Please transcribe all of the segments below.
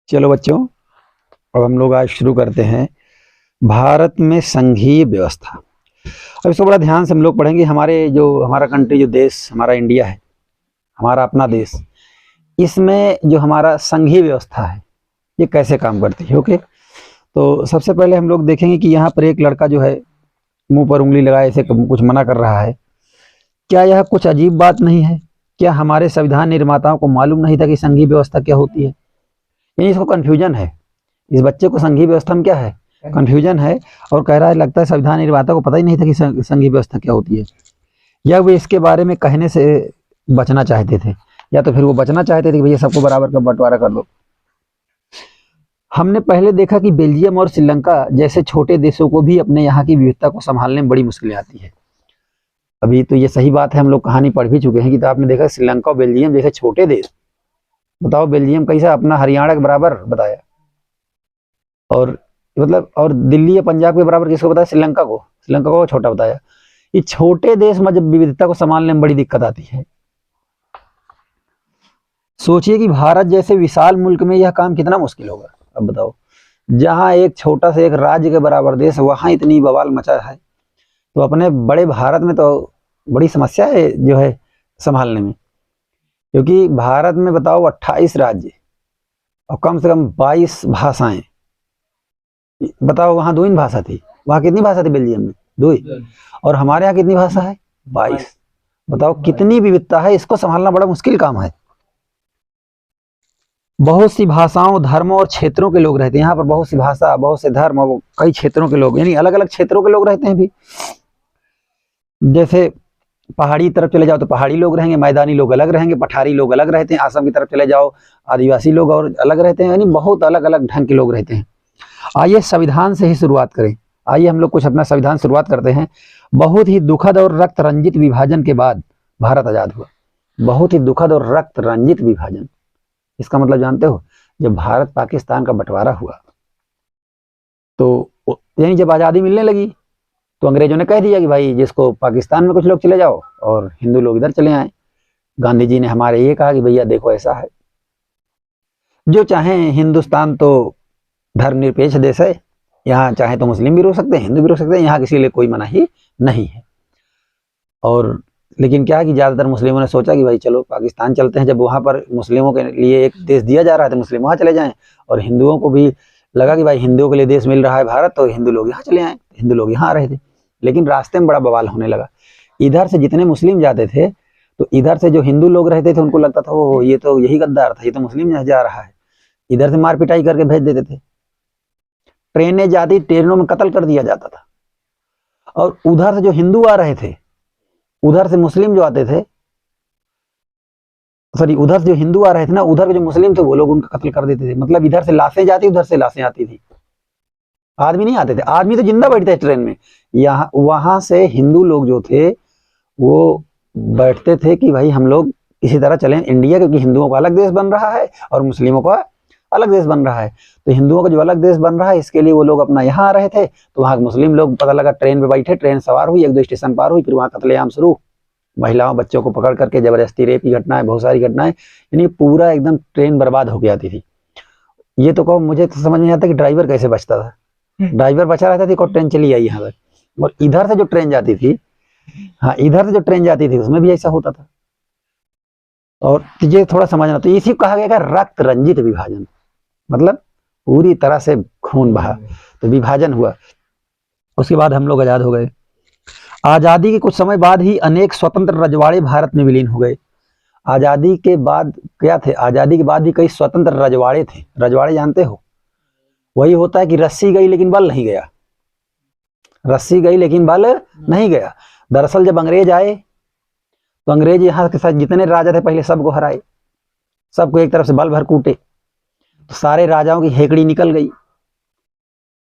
चलो बच्चों, अब हम लोग आज शुरू करते हैं भारत में संघीय व्यवस्था। अब इसको बड़ा ध्यान से हम लोग पढ़ेंगे। हमारा कंट्री, जो देश हमारा इंडिया है, हमारा अपना देश, इसमें जो हमारा संघीय व्यवस्था है ये कैसे काम करती है। ओके, तो सबसे पहले हम लोग देखेंगे कि यहाँ पर एक लड़का जो है मुंह पर उंगली लगाए ऐसे कुछ मना कर रहा है। क्या यह कुछ अजीब बात नहीं है? क्या हमारे संविधान निर्माताओं को मालूम नहीं था कि संघीय व्यवस्था क्या होती है? यानी इसको कन्फ्यूजन है, इस बच्चे को संघीय व्यवस्था में क्या है, कन्फ्यूजन है। और कह रहा है लगता है संविधान निर्माता को पता ही नहीं था कि संघीय व्यवस्था क्या होती है, या वे इसके बारे में कहने से बचना चाहते थे, या तो फिर वो बचना चाहते थे कि भैया सबको बराबर का बंटवारा कर दो। हमने पहले देखा कि बेल्जियम और श्रीलंका जैसे छोटे देशों को भी अपने यहाँ की विविधता को संभालने में बड़ी मुश्किलें आती है। अभी तो ये सही बात है, हम लोग कहानी पढ़ भी चुके हैं कि तो आपने देखा श्रीलंका और बेल्जियम जैसे छोटे देश, बताओ बेल्जियम कैसा अपना हरियाणा के बराबर बताया, और मतलब और दिल्ली या पंजाब के बराबर किसको बताया, श्रीलंका को छोटा बताया। ये छोटे देश में जब विविधता को संभालने में बड़ी दिक्कत आती है। सोचिए कि भारत जैसे विशाल मुल्क में यह काम कितना मुश्किल होगा। अब बताओ, जहां एक छोटा से एक राज्य के बराबर देश, वहां इतनी बवाल मचा है, तो अपने बड़े भारत में तो बड़ी समस्या है जो है संभालने में। क्योंकि भारत में बताओ 28 राज्य और कम से कम 22 भाषाएं। बताओ, वहां 2 ही भाषा थी, वहां कितनी भाषा थी बेल्जियम में? 2 ही। और हमारे यहाँ कितनी भाषा है? 22। बताओ कितनी विविधता है, इसको संभालना बड़ा मुश्किल काम है। बहुत सी भाषाओं, धर्मों और क्षेत्रों के लोग रहते हैं यहाँ पर। बहुत सी भाषा, बहुत से धर्म और कई क्षेत्रों के लोग, यानी अलग अलग क्षेत्रों के लोग रहते हैं भी। जैसे पहाड़ी तरफ चले जाओ तो पहाड़ी लोग रहेंगे, मैदानी लोग अलग रहेंगे, पठारी लोग अलग रहते हैं। आसाम की तरफ चले जाओ, आदिवासी लोग और अलग रहते हैं, यानी बहुत अलग अलग ढंग के लोग रहते हैं। आइए संविधान से ही शुरुआत करें। आइए हम लोग कुछ अपना संविधान शुरुआत करते हैं। बहुत ही दुखद और रक्त रंजित विभाजन के बाद भारत आजाद हुआ। बहुत ही दुखद और रक्त रंजित विभाजन, इसका मतलब जानते हो? जब भारत पाकिस्तान का बंटवारा हुआ तो यानी जब आज़ादी मिलने लगी तो अंग्रेजों ने कह दिया कि भाई जिसको पाकिस्तान में कुछ लोग चले जाओ और हिंदू लोग इधर चले आए। गांधी जी ने हमारे ये कहा कि भैया देखो ऐसा है, जो चाहे हिंदुस्तान तो धर्मनिरपेक्ष देश है, यहाँ चाहे तो मुस्लिम भी रह सकते हैं, हिंदू भी रह सकते हैं, यहाँ किसी के लिए कोई मनाही नहीं है। और लेकिन क्या है कि ज़्यादातर मुस्लिमों ने सोचा कि भाई चलो पाकिस्तान चलते हैं। जब वहाँ पर मुस्लिमों के लिए एक देश दिया जा रहा है तो मुस्लिम वहाँ चले जाएं, और हिंदुओं को भी लगा कि भाई हिंदुओं के लिए देश मिल रहा है भारत, तो हिंदू लोग यहाँ चले आए। हिंदू लोग यहाँ आ रहे थे, लेकिन रास्ते में बड़ा बवाल होने लगा। इधर से जितने मुस्लिम जाते थे तो इधर से जो हिंदू लोग रहते थे उनको लगता था वो ये तो यही गद्दार था, ये तो मुस्लिम यहाँ जा रहा है, इधर से मार पिटाई करके भेज देते थे। ट्रेनें जाती, ट्रेनों में कत्ल कर दिया जाता था। और उधर से जो हिंदू आ रहे थे, उधर से मुस्लिम जो आते थे, सॉरी उधर से जो हिंदू आ रहे थे ना, उधर के जो मुस्लिम थे वो लोग उनका कत्ल कर देते थे। मतलब इधर से लाशें जाती, उधर से लाशें आती थी, आदमी नहीं आते थे। आदमी तो जिंदा बैठते थे ट्रेन में। यहाँ वहां से हिंदू लोग जो थे वो बैठते थे कि भाई हम लोग इसी तरह चलें इंडिया, क्योंकि हिंदुओं का अलग देश बन रहा है और मुस्लिमों का अलग देश बन रहा है। तो हिंदुओं का जो अलग देश बन रहा है इसके लिए वो लोग अपना यहाँ आ रहे थे। तो वहाँ मुस्लिम लोग पता लगा, ट्रेन पे बैठे, ट्रेन सवार हुई, 1-2 स्टेशन पार हुई, फिर वहाँ कत्लेआम शुरू। महिलाओं बच्चों को पकड़ करके जबरदस्ती रेप की घटनाएं, बहुत सारी घटनाएं, यानी पूरा एकदम ट्रेन बर्बाद हो आती थी। ये तो कहो, मुझे तो समझ नहीं आता कि ड्राइवर कैसे बचता था। ड्राइवर बचा रहता था, ट्रेन चली आई यहाँ तक। और इधर से जो ट्रेन जाती थी, हाँ इधर से जो ट्रेन जाती थी उसमें भी ऐसा होता था। और ये थोड़ा समझना, तो इसी कहा गया रक्त रंजित विभाजन, मतलब पूरी तरह से खून बहा, तो विभाजन हुआ। उसके बाद हम लोग आजाद हो गए। आजादी के कुछ समय बाद ही अनेक स्वतंत्र रजवाड़े भारत में विलीन हो गए। आजादी के बाद क्या थे? आजादी के बाद ही कई स्वतंत्र रजवाड़े थे। रजवाड़े जानते हो? वही होता है कि रस्सी गई लेकिन बल नहीं गया, रस्सी गई लेकिन बल नहीं गया। दरअसल जब अंग्रेज आए तो अंग्रेज यहाँ के साथ जितने राजा थे पहले सबको हराए, सबको एक तरफ से बल भर कूटे, तो सारे राजाओं की हेकड़ी निकल गई,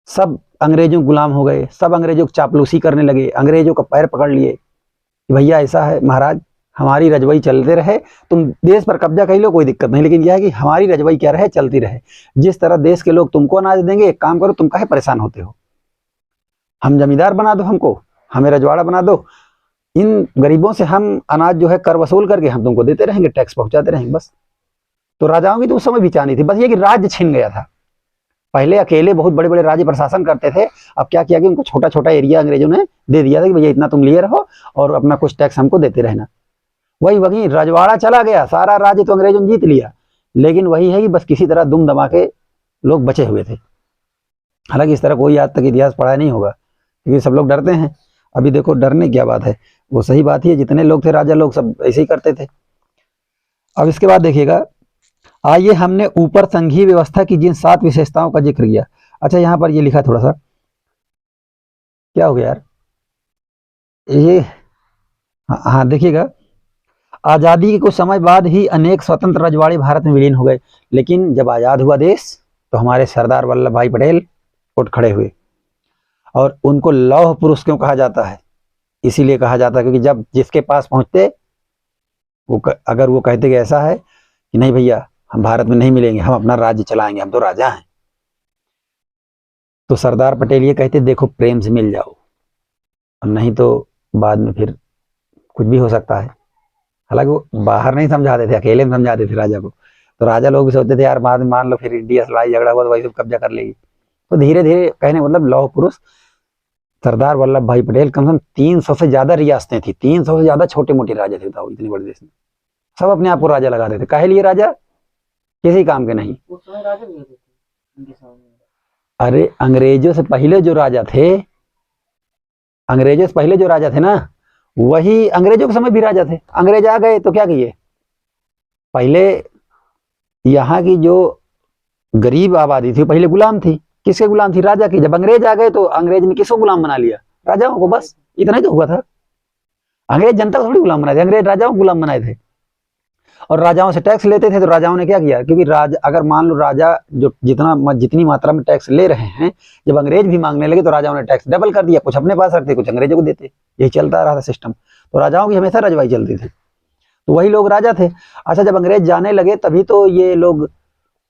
सब अंग्रेजों गुलाम हो गए, सब अंग्रेजों को चापलूसी करने लगे, अंग्रेजों का पैर पकड़ लिए कि भैया ऐसा है महाराज, हमारी रजवाई चलते रहे, तुम देश पर कब्जा कर लो कोई दिक्कत नहीं, लेकिन यह है कि हमारी रजवाई क्या रहे, चलती रहे। जिस तरह देश के लोग तुमको अनाज देंगे, एक काम करो, तुम काहे परेशान होते हो, हम जमींदार बना दो, हमको हमें रजवाड़ा बना दो, इन गरीबों से हम अनाज जो है कर वसूल करके हम तुमको देते रहेंगे, टैक्स पहुंचाते रहेंगे, बस। तो राजाओं की तो उस समय भी चाहनी थी, बस ये कि राज्य छिन गया था। पहले अकेले बहुत बड़े बड़े राज्य प्रशासन करते थे, अब क्या किया कि उनको छोटा छोटा एरिया अंग्रेजों ने दे दिया था कि भैया इतना तुम लिए रहो और अपना कुछ टैक्स हमको देते रहना। वही वही रजवाड़ा चला गया, सारा राज्य तो अंग्रेजों ने जीत लिया, लेकिन वही है कि बस किसी तरह दुम दमा के लोग बचे हुए थे। हालांकि इस तरह कोई आज तक इतिहास पढ़ा नहीं होगा, क्योंकि सब लोग डरते हैं। अभी देखो डरने क्या बात है, वो सही बात ही है, जितने लोग थे राजा लोग सब ऐसे ही करते थे। अब इसके बाद देखिएगा, आइए हमने ऊपर संघीय व्यवस्था की जिन 7 विशेषताओं का जिक्र किया। अच्छा यहाँ पर ये लिखा थोड़ा सा, क्या हो गया यार ये, हाँ देखिएगा, आजादी के कुछ समय बाद ही अनेक स्वतंत्र रजवाड़े भारत में विलीन हो गए, लेकिन जब आजाद हुआ देश तो हमारे सरदार वल्लभ भाई पटेल उठ खड़े हुए। और उनको लौह पुरुष क्यों कहा जाता है? इसीलिए कहा जाता है क्योंकि जब जिसके पास पहुंचते वो अगर वो कहते कि ऐसा है कि नहीं भैया हम भारत में नहीं मिलेंगे, हम अपना राज्य चलाएंगे, हम तो राजा हैं, तो सरदार पटेल ये कहते देखो प्रेम से मिल जाओ, और नहीं तो बाद में फिर कुछ भी हो सकता है। हालांकि वो बाहर नहीं समझाते थे, अकेले में समझाते थे राजा को। तो राजा लोग भी सोचते थे यार बाद में मान लो फिर इंडिया से लड़ाई झगड़ा हुआ तो वही सब कब्जा कर लेगी। तो धीरे धीरे कहने मतलब लौह पुरुष सरदार वल्लभ भाई पटेल कम से कम 300 से ज्यादा रियासतें थी, 300 से ज्यादा छोटे मोटे राजा थे, बताओ इतने बड़े देश में सब अपने आप को राजा लगा देते। काहे लिए राजा? किसी काम के नहीं। अरे अंग्रेजों से पहले जो राजा थे, अंग्रेजों से पहले जो राजा थे ना, वही अंग्रेजों के समय भी राजा थे। अंग्रेज आ गए तो क्या किए, पहले यहाँ की जो गरीब आबादी थी पहले गुलाम थी। किसके गुलाम थी? राजा की। जब अंग्रेज आ गए तो अंग्रेज ने किसको गुलाम बना लिया? राजाओं को। बस इतना ही तो हुआ था। अंग्रेज जनता को थोड़ी गुलाम बनाए थे, अंग्रेज राजाओं को गुलाम बनाए थे। और राजाओं से टैक्स लेते थे, तो राजाओं ने क्या किया, क्योंकि राजा अगर मान लो राजा जो जितनी मात्रा में टैक्स ले रहे हैं, जब अंग्रेज भी मांगने लगे तो राजाओं ने टैक्स डबल कर दिया, कुछ अपने पास रखते कुछ अंग्रेजों को देते, यही चलता रहा था सिस्टम। तो राजाओं की हमेशा रजवाई चलती थी, तो वही लोग राजा थे। अच्छा जब अंग्रेज जाने लगे तभी तो ये लोग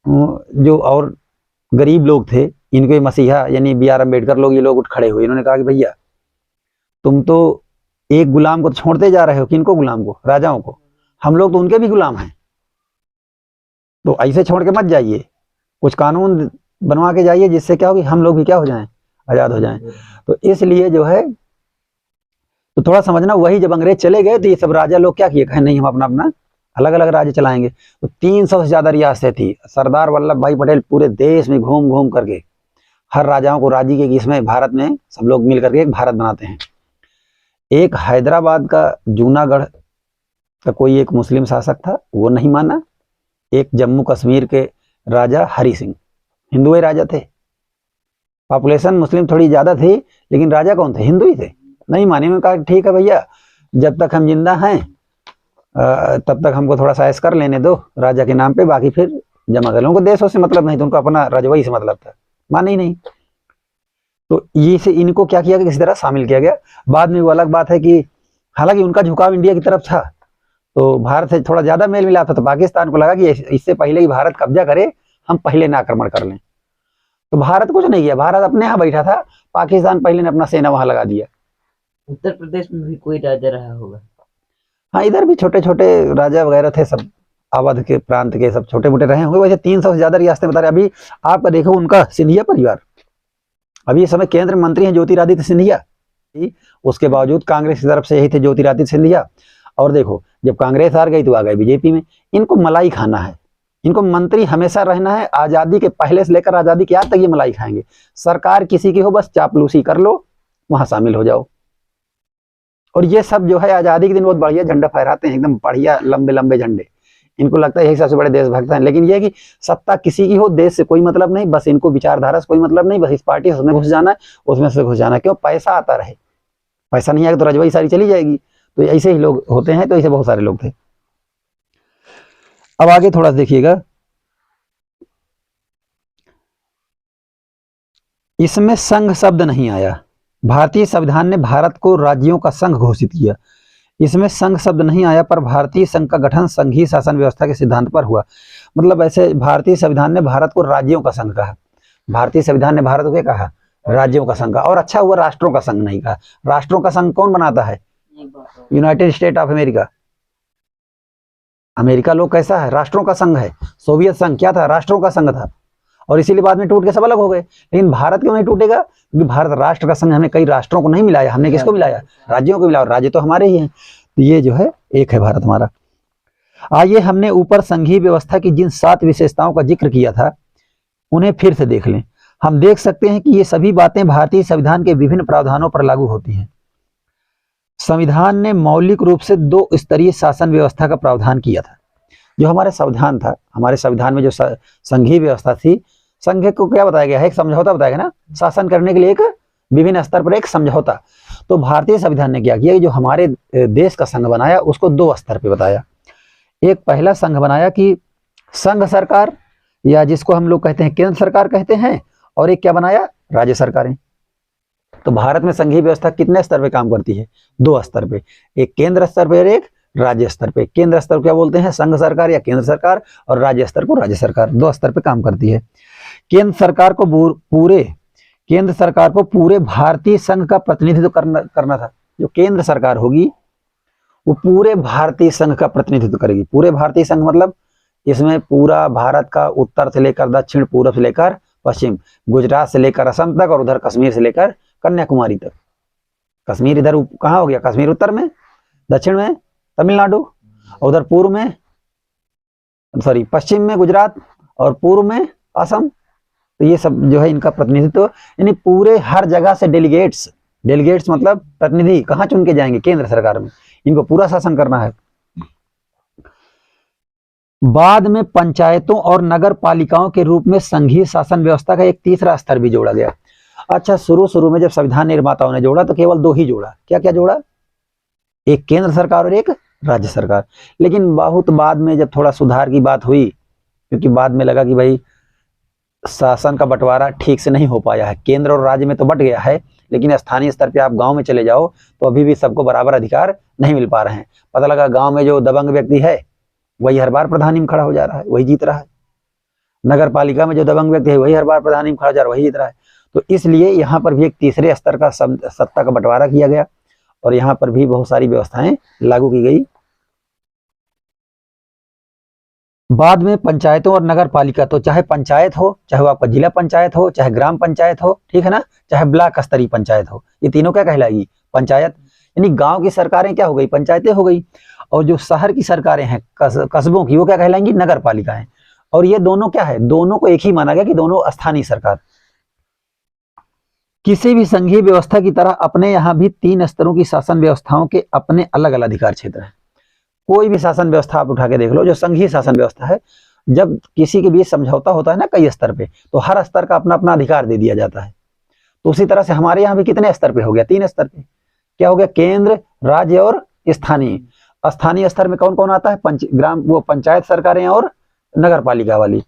जो और गरीब लोग थे, इनके मसीहा यानी B.R. अम्बेडकर लोग, ये लोग उठ खड़े हुए। इन्होंने कहा कि भैया तुम तो एक गुलाम को छोड़ते जा रहे हो, किनको गुलाम को? राजाओं को। हम लोग तो उनके भी गुलाम हैं, तो ऐसे छोड़ के मत जाइए, कुछ कानून बनवा के जाइए जिससे क्या हो कि हम लोग भी क्या हो जाएं, आजाद हो जाएं। तो इसलिए जो है तो थोड़ा समझना, वही जब अंग्रेज चले गए तो ये सब राजा लोग क्या किए, कहे नहीं हम अपना अपना अलग अलग राज्य चलाएंगे। तो 300 से ज्यादा रियासतें थी। सरदार वल्लभ भाई पटेल पूरे देश में घूम घूम करके हर राजाओं को राजी के कि इसमें भारत में सब लोग मिल करके एक भारत बनाते हैं। एक हैदराबाद का जूनागढ़ का कोई एक मुस्लिम शासक था, वो नहीं माना। एक जम्मू कश्मीर के राजा हरि सिंह, हिंदू राजा थे, पॉपुलेशन मुस्लिम थोड़ी ज्यादा थी, लेकिन राजा कौन थे? हिंदू ही थे। नहीं माने, में कहा ठीक है भैया जब तक हम जिंदा हैं तब तक हमको थोड़ा सा ऐश कर लेने दो राजा के नाम पे, बाकी फिर जमा कर लो। उनको देशों से मतलब नहीं था, उनको अपना रजवाई से मतलब था। माने ही नहीं। तो ये से इनको क्या किया कि किसी तरह शामिल किया गया। बाद में वो अलग बात है कि हालांकि उनका झुकाव इंडिया की तरफ था, तो भारत से थोड़ा ज्यादा मेल मिला था, तो पाकिस्तान को लगा कि इससे पहले ही भारत कब्जा करे, हम पहले ना आक्रमण कर लें। तो भारत कुछ नहीं किया, भारत अपने यहाँ बैठा था, पाकिस्तान पहले ने अपना सेना वहां लगा दिया। उत्तर प्रदेश में भी कोई राजा रहा होगा? हाँ इधर भी छोटे छोटे राजा वगैरह थे, सब अवध के प्रांत के सब छोटे मोटे रहे होंगे। वैसे 300 से ज्यादा रियासतें बता रहे। अभी आपका देखो उनका सिंधिया परिवार, अभी इस समय केंद्र मंत्री हैं ज्योतिरादित्य सिंधिया, उसके बावजूद कांग्रेस की तरफ से यही थे ज्योतिरादित्य सिंधिया। और देखो जब कांग्रेस हार गई तो आ गए बीजेपी में। इनको मलाई खाना है, इनको मंत्री हमेशा रहना है, आजादी के पहले से लेकर आजादी के आज तक ये मलाई खाएंगे। सरकार किसी की हो बस चापलूसी कर लो, वहां शामिल हो जाओ। और ये सब जो है आजादी के दिन बहुत बढ़िया झंडा फहराते हैं, एकदम बढ़िया लंबे लंबे झंडे। इनको लगता है यही सबसे बड़े देशभक्त हैं। लेकिन ये कि सत्ता किसी की हो, देश से कोई मतलब नहीं, बस इनको विचारधारा से कोई मतलब नहीं, बस इस पार्टी से उसमें घुस जाना है, उसमें से घुस जाना है। क्यों? पैसा आता रहे, पैसा नहीं आएगा तो रजवाई सारी चली जाएगी। तो ऐसे ही लोग होते हैं, तो ऐसे बहुत सारे लोग थे। अब आगे थोड़ा देखिएगा, इसमें संघ शब्द नहीं आया। भारतीय संविधान ने भारत को राज्यों का संघ घोषित किया, इसमें संघ शब्द नहीं आया, पर भारतीय संघ का गठन संघीय शासन व्यवस्था के सिद्धांत पर हुआ। मतलब ऐसे भारतीय संविधान ने भारत को राज्यों का संघ कहा, भारतीय संविधान ने भारत को क्या कहा? राज्यों का संघ। और अच्छा हुआ राष्ट्रों का संघ नहीं कहा। राष्ट्रों का संघ कौन बनाता है? United state of America. America लोग कैसा है, राष्ट्रों का संघ है। सोवियत संघ क्या था, राष्ट्रों का संघ था, और इसीलिए बाद में टूट के सब अलग हो गए। लेकिन भारत क्यों नहीं टूटेगा, क्योंकि भारत राष्ट्र का संघ, हमने कई राष्ट्रों को नहीं मिलाया, हमने किसको मिलाया, राज्यों को मिलाया, और राज्य तो हमारे ही हैं। तो ये जो है एक है भारत हमारा। आइए हमने ऊपर संघीय व्यवस्था की जिन 7 विशेषताओं का जिक्र किया था उन्हें फिर से देख लें। हम देख सकते हैं कि ये सभी बातें भारतीय संविधान के विभिन्न प्रावधानों पर लागू होती हैं। संविधान ने मौलिक रूप से 2 स्तरीय शासन व्यवस्था का प्रावधान किया था। जो हमारे संविधान था, हमारे संविधान में जो संघीय व्यवस्था थी, संघ को क्या बताया गया है, एक समझौता बताया गया ना, शासन करने के लिए एक विभिन्न स्तर पर एक समझौता। तो भारतीय संविधान ने क्या किया कि जो हमारे देश का संघ बनाया उसको 2 स्तर पे बताया। एक पहला संघ बनाया कि संघ सरकार, या जिसको हम लोग कहते हैं केंद्र सरकार कहते हैं, और एक क्या बनाया, राज्य सरकारें। तो भारत में संघीय व्यवस्था कितने स्तर पे काम करती है, 2 स्तर पे, एक केंद्र स्तर पे और एक राज्य स्तर पे। केंद्र स्तर को क्या बोलते हैं, संघ सरकार या केंद्र सरकार, और राज्य स्तर को राज्य सरकार। 2 स्तर पे काम करती है। केंद्र सरकार को पूरे भारतीय संघ का प्रतिनिधित्व करना था। जो केंद्र सरकार होगी वो पूरे भारतीय संघ का प्रतिनिधित्व करेगी। पूरे भारतीय संघ मतलब इसमें पूरा भारत का उत्तर से लेकर दक्षिण, पूर्व से लेकर पश्चिम, गुजरात से लेकर असम तक, और उधर कश्मीर से लेकर कन्याकुमारी तक। कश्मीर इधर कहाँ हो गया, कश्मीर उत्तर में, दक्षिण में तमिलनाडु, और उधर पूर्व में पश्चिम में गुजरात, और पूर्व में असम। तो ये सब जो है इनका प्रतिनिधित्व, यानी पूरे हर जगह से डेलीगेट्स मतलब प्रतिनिधि कहाँ चुन के जाएंगे, केंद्र सरकार में। इनको पूरा शासन करना है। बाद में पंचायतों और नगर पालिकाओं के रूप में संघीय शासन व्यवस्था का एक तीसरा स्तर भी जोड़ा गया। अच्छा, शुरू में जब संविधान निर्माताओं ने जोड़ा तो केवल 2 ही जोड़ा। क्या क्या जोड़ा, एक केंद्र सरकार और एक राज्य सरकार। लेकिन बहुत बाद में जब थोड़ा सुधार की बात हुई, क्योंकि बाद में लगा कि भाई शासन का बंटवारा ठीक से नहीं हो पाया है, केंद्र और राज्य में तो बट गया है, लेकिन स्थानीय स्तर पे आप गांव में चले जाओ तो अभी भी सबको बराबर अधिकार नहीं मिल पा रहे हैं। पता लगा गांव में जो दबंग व्यक्ति है वही हर बार प्रधानी में खड़ा हो जा रहा है, वही जीत रहा है। नगर पालिका में जो दबंग व्यक्ति है वही हर बार प्रधानी में खड़ा हो जा रहा है, वही जीत रहा है। तो इसलिए यहाँ पर भी एक तीसरे स्तर का सत्ता का बंटवारा किया गया, और यहाँ पर भी बहुत सारी व्यवस्थाएं लागू की गई। बाद में पंचायतों और नगर पालिका, तो चाहे पंचायत हो, चाहे वो आपका जिला पंचायत हो, चाहे ग्राम पंचायत हो, ठीक है ना, चाहे ब्लॉक स्तरीय पंचायत हो, ये तीनों क्या कहलाएगी, पंचायत। यानी गांव की सरकारें क्या हो गई, पंचायतें हो गई, और जो शहर की सरकारें हैं, कस्बों की, वो क्या कहलाएंगी, नगर पालिकाएं। और ये दोनों क्या है, दोनों को एक ही माना गया कि दोनों स्थानीय सरकार। किसी भी संघीय व्यवस्था की तरह अपने यहाँ भी 3 स्तरों की शासन व्यवस्थाओं के अपने अलग अलग अधिकार क्षेत्र हैं। कोई भी शासन व्यवस्था आप उठा के देख लो, जो संघीय शासन व्यवस्था है, जब किसी के बीच समझौता होता है ना कई स्तर पे, तो हर स्तर का अपना अपना अधिकार दे दिया जाता है। तो उसी तरह से हमारे यहाँ भी कितने स्तर पे हो गया, 3 स्तर पे। क्या हो गया, केंद्र, राज्य और स्थानीय। स्थानीय स्तर में कौन कौन आता है, पंचायत सरकारें और नगर पालिका वाली।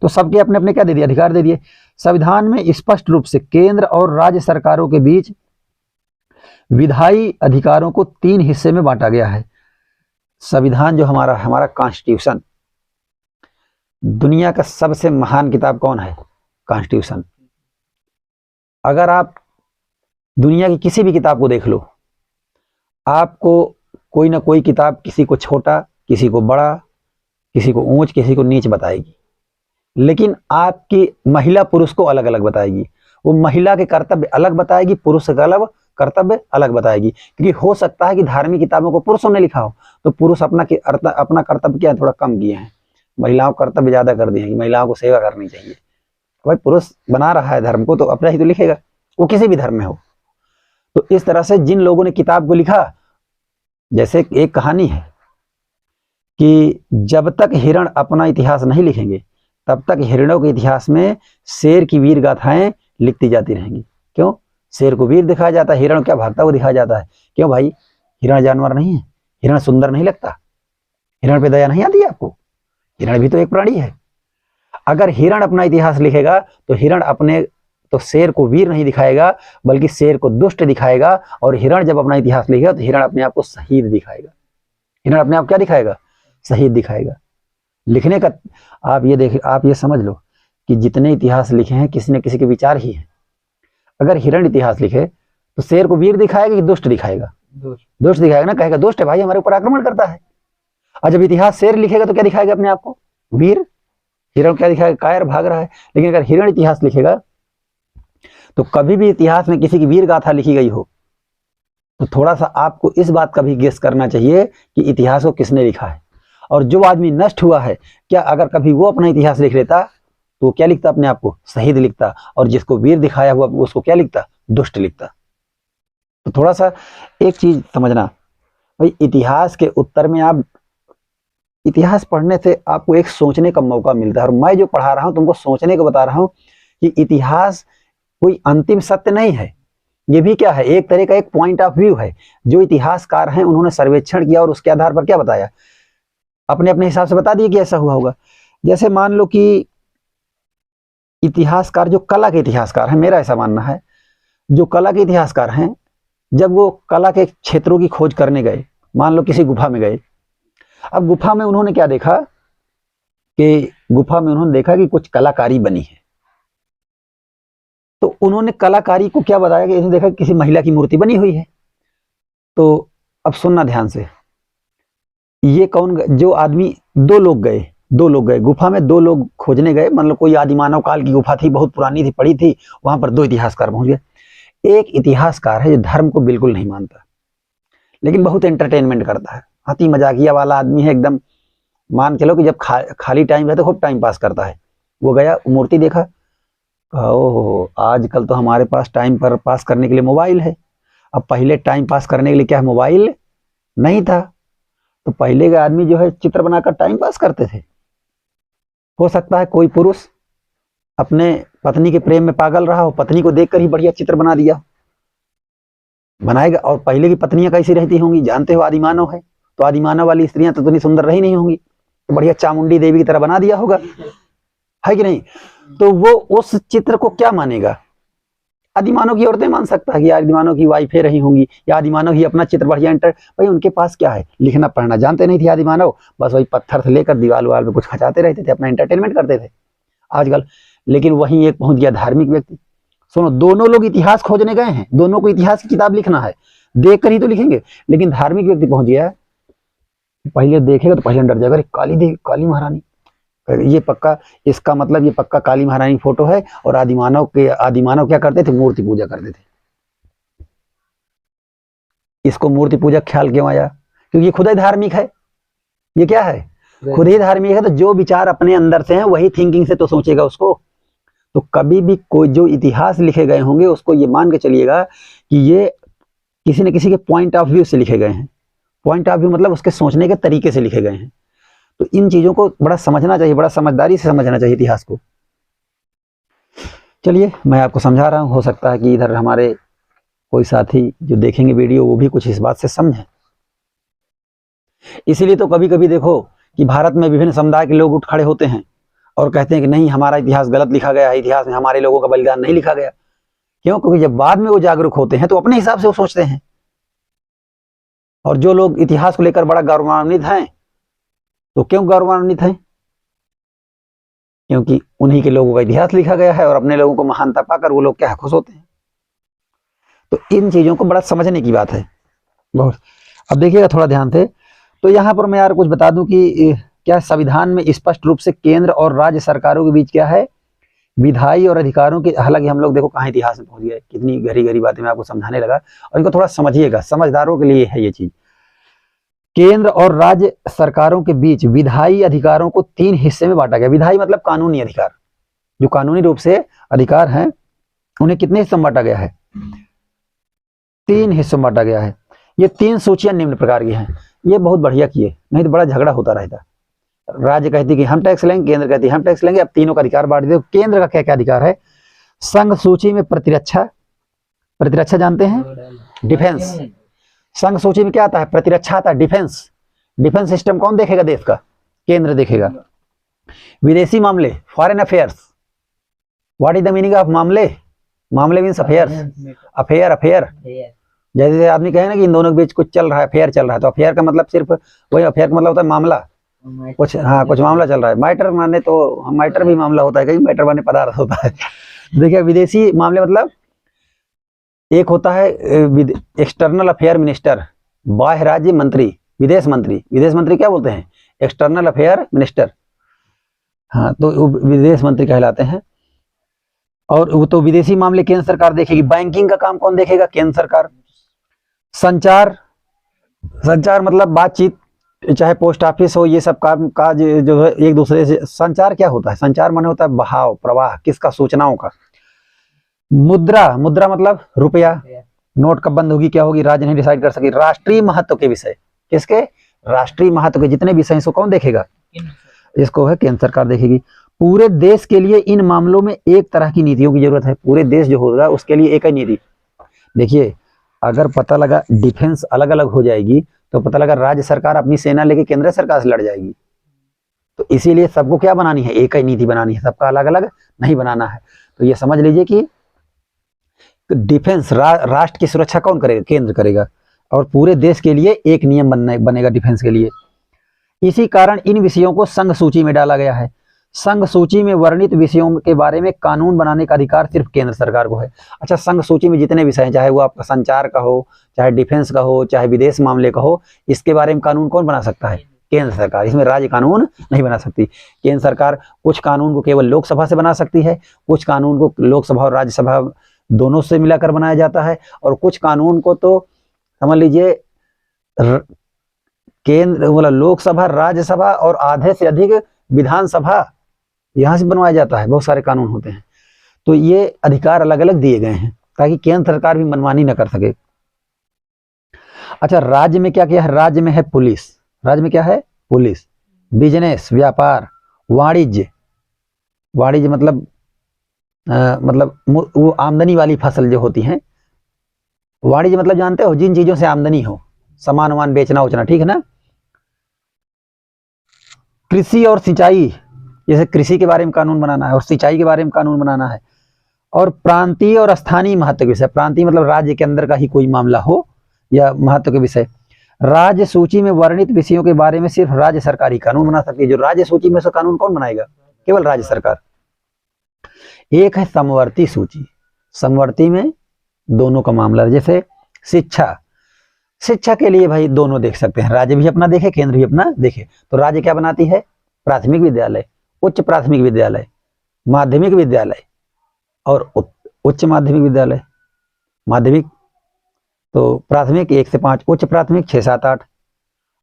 तो सबके अपने अपने क्या दे दिए, अधिकार दे दिए। संविधान में स्पष्ट रूप से केंद्र और राज्य सरकारों के बीच विधायी अधिकारों को 3 हिस्से में बांटा गया है। संविधान जो हमारा कॉन्स्टिट्यूशन, दुनिया का सबसे महान किताब कौन है, कॉन्स्टिट्यूशन। अगर आप दुनिया की किसी भी किताब को देख लो, आपको कोई ना कोई किताब किसी को छोटा, किसी को बड़ा, किसी को ऊंच, किसी को नीच बताएगी, लेकिन आपकी महिला पुरुष को अलग अलग बताएगी। वो महिला के कर्तव्य अलग बताएगी, पुरुष का कर्तव्य अलग बताएगी। क्योंकि हो सकता है कि धार्मिक किताबों को पुरुषों ने लिखा हो, तो पुरुष अपना कर्तव्य क्या है, थोड़ा कम किए हैं, महिलाओं का कर्तव्य ज्यादा कर दिए हैं कि महिलाओं को सेवा करनी चाहिए। भाई पुरुष बना रहा है धर्म को, तो अपना ही तो लिखेगा, वो किसी भी धर्म में हो। तो इस तरह से जिन लोगों ने किताब को लिखा, जैसे एक कहानी है कि जब तक हिरण अपना इतिहास नहीं लिखेंगे, तब तक हिरणों के इतिहास में शेर की वीर गाथाएं लिखती जाती रहेंगी। क्यों, शेर को वीर दिखाया जाता है, हिरण क्या भागता हुआ दिखाया जाता है। क्यों भाई, हिरण जानवर नहीं है, हिरण सुंदर नहीं लगता, हिरण पे दया नहीं आती है आपको, हिरण भी तो एक प्राणी है। अगर हिरण अपना इतिहास लिखेगा तो शेर को वीर नहीं दिखाएगा, बल्कि शेर को दुष्ट दिखाएगा। और हिरण जब अपना इतिहास लिखेगा तो हिरण अपने आप को शहीद दिखाएगा। हिरण अपने आप क्या दिखाएगा, शहीद दिखाएगा। लिखने का आप ये समझ लो कि जितने इतिहास लिखे हैं किसी न किसी के विचार ही हैं। अगर हिरण इतिहास लिखे तो शेर को वीर दिखाएगा कि दुष्ट दिखाएगा, दुष्ट दिखाएगा ना, कहेगा दुष्ट है भाई, हमारे ऊपर आक्रमण करता है। और जब इतिहास शेर लिखेगा तो क्या दिखाएगा अपने आप को? वीर। हिरण क्या दिखाएगा? कायर, भाग रहा है। लेकिन अगर हिरण इतिहास लिखेगा तो कभी भी इतिहास में किसी की वीर गाथा लिखी गई हो तो थोड़ा सा आपको इस बात का भी गेस करना चाहिए कि इतिहास को किसने लिखा है। और जो आदमी नष्ट हुआ है, क्या अगर कभी वो अपना इतिहास लिख लेता तो वो क्या लिखता अपने आप को? शहीद लिखता। और जिसको वीर दिखाया हुआ उसको क्या लिखता? दुष्ट लिखता। तो थोड़ा सा एक चीज समझना भाई, इतिहास के उत्तर में आप इतिहास पढ़ने से आपको एक सोचने का मौका मिलता है। और मैं जो पढ़ा रहा हूं तुमको सोचने को बता रहा हूं कि इतिहास कोई अंतिम सत्य नहीं है। ये भी क्या है? एक तरह का एक पॉइंट ऑफ व्यू है। जो इतिहासकार हैं उन्होंने सर्वेक्षण किया और उसके आधार पर क्या बताया? अपने अपने हिसाब से बता दिए कि ऐसा हुआ होगा। जैसे मान लो कि इतिहासकार जो कला के इतिहासकार हैं, मेरा ऐसा मानना है, जो कला के इतिहासकार हैं, जब वो कला के क्षेत्रों की खोज करने गए, मान लो किसी गुफा में गए, अब गुफा में उन्होंने क्या देखा कि गुफा में उन्होंने देखा कि कुछ कलाकारी बनी है। तो उन्होंने कलाकारी को क्या बताया कि इसने देखा कि किसी महिला की मूर्ति बनी हुई है। तो अब सुनना ध्यान से, ये कौन? जो आदमी, दो लोग गए गुफा में, दो लोग खोजने गए। मतलब कोई आदिमानव काल की गुफा थी, बहुत पुरानी थी, पड़ी थी, वहां पर दो इतिहासकार पहुंच गए। एक इतिहासकार है जो धर्म को बिल्कुल नहीं मानता लेकिन बहुत एंटरटेनमेंट करता है, हंसी मजाकिया वाला आदमी है एकदम। मान चलो कि जब खाली टाइम रहता है खूब टाइम पास करता है। वो गया, मूर्ति देखा, ओह आजकल तो हमारे पास टाइम पर पास करने के लिए मोबाइल है। अब पहले टाइम पास करने के लिए क्या है? मोबाइल नहीं था। तो पहले के आदमी जो है चित्र बनाकर टाइम पास करते थे। हो सकता है कोई पुरुष अपने पत्नी के प्रेम में पागल रहा हो, पत्नी को देखकर ही बढ़िया चित्र बना दिया, बनाएगा। और पहले की पत्नियां कैसी रहती होंगी? जानते हो, आदिमानव है, तो आदिमानव वाली स्त्रियां तो इतनी सुंदर रही नहीं होंगी, तो बढ़िया चामुंडी देवी की तरह बना दिया होगा, है कि नहीं? तो वो उस चित्र को क्या मानेगा? आदिमानव की औरतें मान सकता है कि आदिमानव की वाइफें रही होंगी, या आदिमानव ही अपना चित्र बढ़िया भाई उनके पास क्या है? लिखना पढ़ना जानते नहीं थे आदिमानव, बस वही पत्थर से लेकर दीवार वाल पे कुछ खचाते रहते थे, अपना एंटरटेनमेंट करते थे आजकल। लेकिन वहीं एक पहुंच गया धार्मिक व्यक्ति। सुनो, दोनों लोग इतिहास खोजने गए हैं, दोनों को इतिहास की किताब लिखना है, देख कर ही तो लिखेंगे। लेकिन धार्मिक व्यक्ति पहुंच गया, पहले देखेगा तो पहले डर जाएगा, काली देवी, काली महारानी, ये पक्का, इसका मतलब ये पक्का काली महारानी फोटो है। और आदिमानव क्या करते थे? मूर्ति पूजा करते थे। इसको मूर्ति पूजा ख्याल क्यों आया? क्योंकि ये खुद ही धार्मिक है। ये क्या है? खुद ही धार्मिक है। तो जो विचार अपने अंदर से हैं वही थिंकिंग से तो सोचेगा उसको। तो कभी भी कोई जो इतिहास लिखे गए होंगे उसको ये मान के चलिएगा कि ये किसी न किसी के पॉइंट ऑफ व्यू से लिखे गए हैं। पॉइंट ऑफ व्यू मतलब उसके सोचने के तरीके से लिखे गए हैं। तो इन चीजों को बड़ा समझना चाहिए, बड़ा समझदारी से समझना चाहिए इतिहास को। चलिए मैं आपको समझा रहा हूं, हो सकता है कि इधर हमारे कोई साथी जो देखेंगे वीडियो वो भी कुछ इस बात से समझें। इसीलिए तो कभी कभी देखो कि भारत में विभिन्न समुदाय के लोग उठ खड़े होते हैं और कहते हैं कि नहीं, हमारा इतिहास गलत लिखा गया है, इतिहास में हमारे लोगों का बलिदान नहीं लिखा गया। क्यों? क्योंकि जब बाद में वो जागरूक होते हैं तो अपने हिसाब से वो सोचते हैं। और जो लोग इतिहास को लेकर बड़ा गौरवान्वित हैं, तो क्यों गौरवान्वित हैं? क्योंकि उन्हीं के लोगों का इतिहास लिखा गया है और अपने लोगों को महानता पाकर वो लोग क्या है? खुश होते हैं। तो इन चीजों को बड़ा समझने की बात है बहुत। अब देखिएगा थोड़ा ध्यान से, तो यहाँ पर मैं यार कुछ बता दूं कि क्या संविधान में स्पष्ट रूप से केंद्र और राज्य सरकारों के बीच क्या है? विधायी और अधिकारों की। हालांकि हम लोग देखो कहाँ इतिहास में पहुंच गए, कितनी गहरी गहरी बातें मैं आपको समझाने लगा, और इनको थोड़ा समझिएगा, समझदारों के लिए है ये चीज। केंद्र और राज्य सरकारों के बीच विधायी अधिकारों को 3 हिस्से में बांटा गया। विधायी मतलब कानूनी अधिकार, जो कानूनी रूप से अधिकार हैं उन्हें कितने हिस्सों में बांटा गया है? 3 हिस्सों में बांटा गया है। ये 3 सूचियां निम्न प्रकार की हैं। ये बहुत बढ़िया किए, नहीं तो बड़ा झगड़ा होता रहता। राज्य कहती कि हम टैक्स लेंगे, केंद्र कहती हम टैक्स लेंगे। अब तीनों का अधिकार बांट दिया। केंद्र का क्या क्या अधिकार है? संघ सूची में प्रतिरक्षा, प्रतिरक्षा जानते हैं? डिफेंस। संघ सूची में क्या आता है? प्रतिरक्षा आता है, डिफेंस। डिफेंस सिस्टम कौन देखेगा? देश का केंद्र देखेगा। विदेशी मामले, foreign affairs. What is the meaning of मामले? मामले मीन्स अफेयर्स, अफेयर, अफेयर। जैसे आदमी कहे ना कि इन दोनों के बीच कुछ चल रहा है, अफेयर चल रहा है, तो अफेयर का मतलब सिर्फ वही, अफेयर का मतलब होता है मामला, कुछ, हाँ कुछ मामला चल रहा है। मैटर माने तो मैटर भी मामला होता है, कहीं मैटर माने पदार्थ होता है। देखिए विदेशी मामले मतलब एक होता है एक्सटर्नल अफेयर मिनिस्टर, बाह्य राज्य मंत्री, विदेश मंत्री क्या बोलते हैं? External affair minister. हाँ, तो वो विदेश मंत्री कहलाते हैं। और वो तो विदेशी मामले केंद्र सरकार देखेगी। बैंकिंग का काम कौन देखेगा? केंद्र सरकार। संचार, संचार मतलब बातचीत, चाहे पोस्ट ऑफिस हो, ये सब काम काज जो है एक दूसरे से। संचार क्या होता है? संचार माने होता है बहाव, प्रवाह, किसका? सूचनाओं का। मुद्रा, मुद्रा मतलब रुपया। नोट कब बंद होगी, क्या होगी, राज्य नहीं डिसाइड कर सके। राष्ट्रीय महत्व के विषय, किसके? राष्ट्रीय महत्व के जितने विषय इसको कौन देखेगा? इसको है केंद्र सरकार देखेगी। पूरे देश के लिए इन मामलों में एक तरह की नीतियों की जरूरत है। पूरे देश जो होगा उसके लिए एक ही नीति। देखिए, अगर पता लगा डिफेंस अलग अलग हो जाएगी तो पता लगा राज्य सरकार अपनी सेना लेके केंद्र सरकार से लड़ जाएगी। तो इसीलिए सबको क्या बनानी है? एक ही नीति बनानी है, सबका अलग अलग नहीं बनाना है। तो ये समझ लीजिए कि डिफेंस राष्ट्र की सुरक्षा कौन करेगा? केंद्र करेगा। और पूरे देश के लिए एक नियम बनेगा डिफेंस के लिए। इसी कारण इन विषयों को संघ सूची में डाला गया है। संघ सूची में वर्णित विषयों के बारे में कानून बनाने का अधिकार सिर्फ केंद्र सरकार को है। अच्छा, संघ सूची में जितने विषय हैं, चाहे वो आपका संचार का हो, चाहे डिफेंस का हो, चाहे विदेश मामले का हो, इसके बारे में कानून कौन बना सकता है? केंद्र सरकार। इसमें राज्य कानून नहीं बना सकती। केंद्र सरकार कुछ कानून को केवल लोकसभा से बना सकती है, कुछ कानून को लोकसभा और राज्यसभा दोनों से मिलाकर बनाया जाता है, और कुछ कानून को तो समझ लीजिए केंद्र मतलब लोकसभा, राज्यसभा और आधे से अधिक विधानसभा यहां से बनवाया जाता है। बहुत सारे कानून होते हैं, तो ये अधिकार अलग अलग दिए गए हैं ताकि केंद्र सरकार भी मनमानी न कर सके। अच्छा, राज्य में क्या क्या है? राज्य में है पुलिस। राज्य में क्या है? पुलिस। बिजनेस, व्यापार, वाणिज्य, वाणिज्य मतलब वो आमदनी वाली फसल जो होती है। वाणिज्य मतलब जानते हो, जिन चीजों से आमदनी हो, सामान वामान बेचना उचना, ठीक है ना। कृषि और सिंचाई, जैसे कृषि के बारे में कानून बनाना है और सिंचाई के बारे में कानून बनाना है। और प्रांतीय और स्थानीय महत्व के विषय, प्रांतीय मतलब राज्य के अंदर का ही कोई मामला हो या महत्व के विषय। राज्य सूची में वर्णित विषयों के बारे में सिर्फ राज्य सरकार ही कानून बना सकती है। जो राज्य सूची में से कानून कौन बनाएगा? केवल राज्य सरकार। एक है समवर्ती सूची। समवर्ती में दोनों का मामला, जैसे शिक्षा, शिक्षा के लिए भाई दोनों देख सकते हैं, राज्य भी अपना देखे, केंद्र भी अपना देखे। तो राज्य क्या बनाती है? प्राथमिक विद्यालय, उच्च प्राथमिक विद्यालय, माध्यमिक विद्यालय और उच्च माध्यमिक विद्यालय। माध्यमिक तो प्राथमिक 1 से 5, उच्च प्राथमिक 6, 7, 8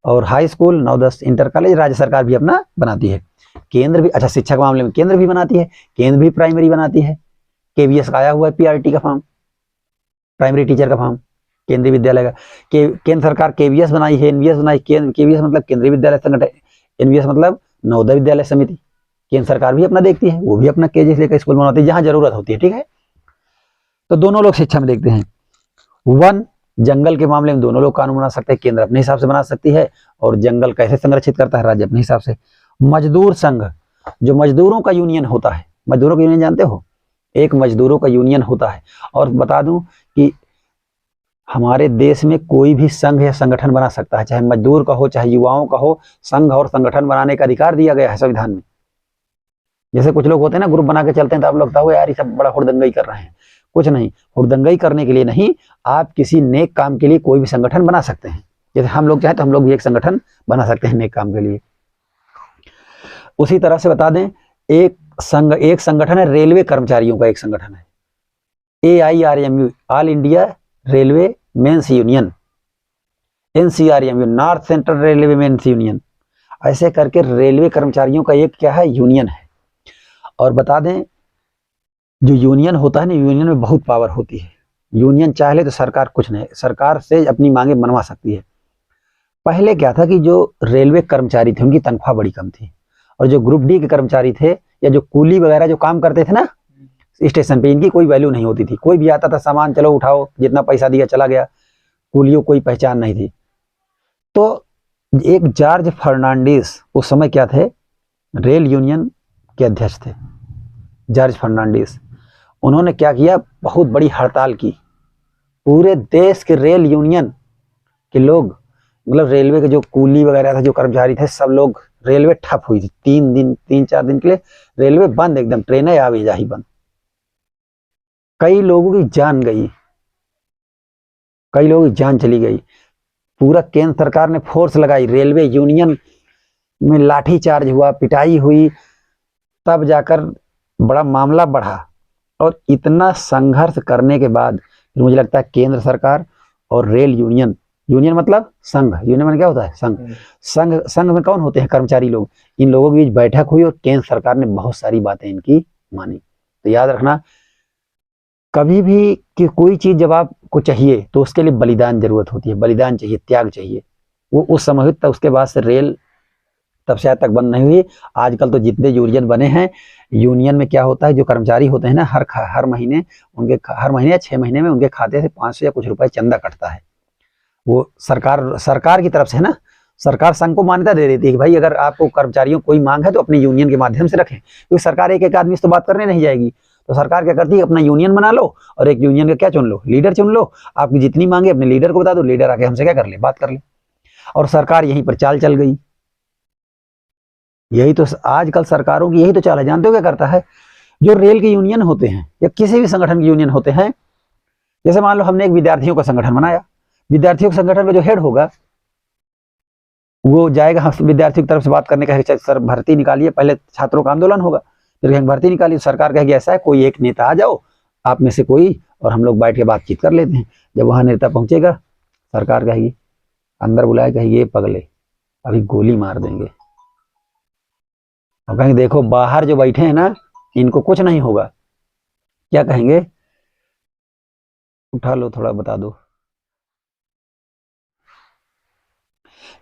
और हाई स्कूल 9, 10, इंटर कॉलेज राज्य सरकार भी अपना बनाती है। केंद्र भी, अच्छा शिक्षा के मामले में केंद्र भी बनाती है, केंद्र भी प्राइमरी बनाती है। केवीएस का आया हुआ है, पीआरटी का फॉर्म, प्राइमरी टीचर का फॉर्म, केंद्रीय विद्यालय का। केंद्र सरकार केवीएस बनाई है, एनवीएस बनाई। केवीएस मतलब केंद्रीय विद्यालय संगठन, एनवीएस मतलब नवोदय विद्यालय समिति। केंद्र सरकार भी अपना देखती है, वो भी अपना केजी से लेकर स्कूल बनाती है जहां जरूरत होती है, ठीक है। तो दोनों लोग शिक्षा में देखते हैं। वन, जंगल के मामले में दोनों लोग कानून बना सकते हैं, केंद्र अपने हिसाब से बना सकती है और जंगल कैसे संरक्षित करता है राज्य अपने हिसाब से। मजदूर संघ, जो मजदूरों का यूनियन होता है, मजदूरों का यूनियन जानते हो? एक मजदूरों का यूनियन होता है। और बता दूं कि हमारे देश में कोई भी संघ या संगठन बना सकता है, चाहे मजदूर का हो चाहे युवाओं का हो, संघ और संगठन बनाने का अधिकार दिया गया है संविधान में। जैसे कुछ लोग होते हैं ना, ग्रुप बना के चलते हैं तो आप लगता हो यार ये सब बड़ा हुड़दंगई कर रहे हैं। कुछ नहीं, हुड़दंगई करने के लिए नहीं, आप किसी नेक काम के लिए कोई भी संगठन बना सकते हैं। जैसे हम लोग चाहें तो हम लोग भी एक संगठन बना सकते हैं नेक काम के लिए। उसी तरह से बता दें, एक संगठन है रेलवे कर्मचारियों का, एक संगठन है AIRMU, all India railway men's union. NCRMU, north central railway men's union. ऐसे करके रेलवे कर्मचारियों का एक क्या है? यूनियन है। और बता दें, जो यूनियन होता है ना, यूनियन में बहुत पावर होती है। यूनियन चाह ले तो सरकार कुछ नहीं, सरकार से अपनी मांगे मनवा सकती है। पहले क्या था कि जो रेलवे कर्मचारी थे उनकी तनख्वाह बड़ी कम थी, और जो ग्रुप डी के कर्मचारी थे या जो कूली वगैरह जो काम करते थे ना स्टेशन पे, इनकी कोई वैल्यू नहीं होती थी। कोई भी आता था, सामान चलो उठाओ, जितना पैसा दिया चला गया, कूलियों कोई पहचान नहीं थी। तो एक जॉर्ज फर्नांडिस उस समय क्या थे? रेल यूनियन के अध्यक्ष थे, जॉर्ज फर्नांडिस। उन्होंने क्या किया? बहुत बड़ी हड़ताल की। पूरे देश के रेल यूनियन के लोग, मतलब रेलवे के जो कूली वगैरह थे, जो कर्मचारी थे, सब लोग, रेलवे ठप हुई थी 3-4 दिन के लिए रेलवे बंद, एकदम ट्रेनें आवाजाही बंद। कई लोगों की जान गई, कई लोगों की जान चली गई। पूरा केंद्र सरकार ने फोर्स लगाई, रेलवे यूनियन में लाठीचार्ज हुआ, पिटाई हुई, तब जाकर बड़ा मामला बढ़ा। और इतना संघर्ष करने के बाद फिर मुझे लगता है केंद्र सरकार और रेल यूनियन, यूनियन मतलब संघ, यूनियन में क्या होता है संघ, संघ में कौन होते हैं कर्मचारी लोग, इन लोगों के बीच बैठक हुई और केंद्र सरकार ने बहुत सारी बातें इनकी मानी। तो याद रखना, कभी भी कि कोई चीज जब आपको चाहिए तो उसके लिए बलिदान जरूरत होती है, बलिदान चाहिए, त्याग चाहिए। वो उस समय हुई, तब उसके बाद से रेल तब से आज तक बंद नहीं हुई। आजकल तो जितने यूनियन बने हैं, यूनियन में क्या होता है, जो कर्मचारी होते हैं ना, हर महीने उनके हर महीने या 6 महीने में उनके खाते से 500 या कुछ रुपए चंदा कटता है। वो सरकार की तरफ से है ना, सरकार संघ को मान्यता दे देती है कि भाई अगर आपको कर्मचारियों कोई मांग है तो अपने यूनियन के माध्यम से रखें, क्योंकि सरकार एक एक आदमी से तो बात करने नहीं जाएगी। तो सरकार क्या करती है, अपना यूनियन बना लो और एक यूनियन का क्या चुन लो, लीडर चुन लो। आपकी जितनी मांगे अपने लीडर को बता दो, लीडर आके हमसे क्या कर ले, बात कर ले। और सरकार यहीं पर चाल चल गई। यही तो आजकल सरकारों की यही तो चाल है। जानते हो क्या करता है, जो रेल के यूनियन होते हैं या किसी भी संगठन के यूनियन होते हैं, जैसे मान लो हमने एक विद्यार्थियों का संगठन बनाया, विद्यार्थियों के संगठन में जो हेड होगा वो जाएगा विद्यार्थियों की तरफ से बात करने का, सर भर्ती निकालिए, पहले छात्रों का आंदोलन होगा, फिर कहेंगे भर्ती निकालिए। सरकार कहेगी ऐसा है, कोई एक नेता आ जाओ आप में से कोई, और हम लोग बैठ के बातचीत कर लेते हैं। जब वहां नेता पहुंचेगा, सरकार कहेगी, अंदर बुलाए, कहेगी ये पगले अभी गोली मार देंगे। अब कहेंगे देखो बाहर जो बैठे हैं ना, इनको कुछ नहीं होगा। क्या कहेंगे, उठा लो थोड़ा बता दो।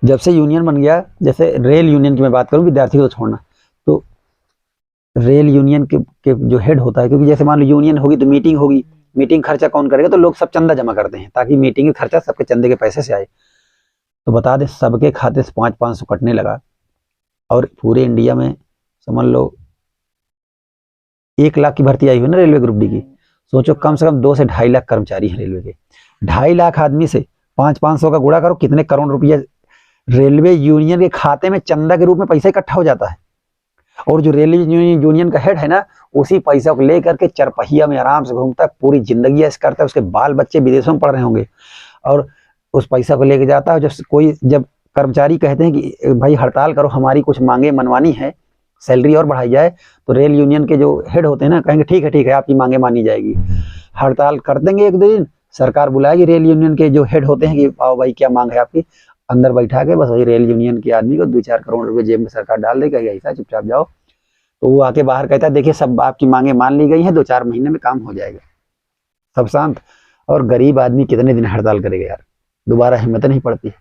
जब से यूनियन बन गया, जैसे रेल यूनियन की मैं बात करूं, विद्यार्थियों को तो छोड़ना, तो रेल यूनियन के जो हेड होता है, क्योंकि जैसे मान लो यूनियन होगी तो मीटिंग होगी, मीटिंग खर्चा कौन करेगा, तो लोग सब चंदा जमा करते हैं ताकि मीटिंग का खर्चा सबके चंदे के पैसे से आए। तो बता दें सबके खाते से 500-500 कटने लगा, और पूरे इंडिया में समझ लो 1 लाख की भर्ती आई हुई ना रेलवे ग्रुप डी की। सोचो कम से कम 2 से 2.5 लाख कर्मचारी हैं रेलवे के, 2.5 लाख आदमी से 500-500 का गुणा करो, कितने करोड़ रुपया रेलवे यूनियन के खाते में चंदा के रूप में पैसा इकट्ठा हो जाता है। और जो रेलवे यूनियन का हेड है ना, उसी पैसा को लेकर के चरपहिया में आराम से घूमता है, पूरी जिंदगी ऐसे करता है। उसके बाल बच्चे विदेशों में पढ़ रहे होंगे, और उस पैसा को लेके जाता है। जब कर्मचारी कहते हैं कि भाई हड़ताल करो, हमारी कुछ मांगे मनवानी है, सैलरी और बढ़ाई जाए, तो रेल यूनियन के जो हेड होते हैं ना, कहेंगे ठीक है आपकी मांगे मानी जाएगी। हड़ताल कर देंगे एक दिन, सरकार बुलाएगी रेल यूनियन के जो हेड होते हैं कि आओ भाई क्या मांग है आपकी, अंदर बैठा के बस वही रेल यूनियन के आदमी को 2-4 करोड़ रुपए जेब में सरकार डाल देगा, ऐसा चुपचाप जाओ। तो वो आके बाहर कहता है देखिए सब आपकी मांगे मान ली गई हैं, 2-4 महीने में काम हो जाएगा, सब शांत। और गरीब आदमी कितने दिन हड़ताल करेगा यार, दोबारा हिम्मत नहीं पड़ती है।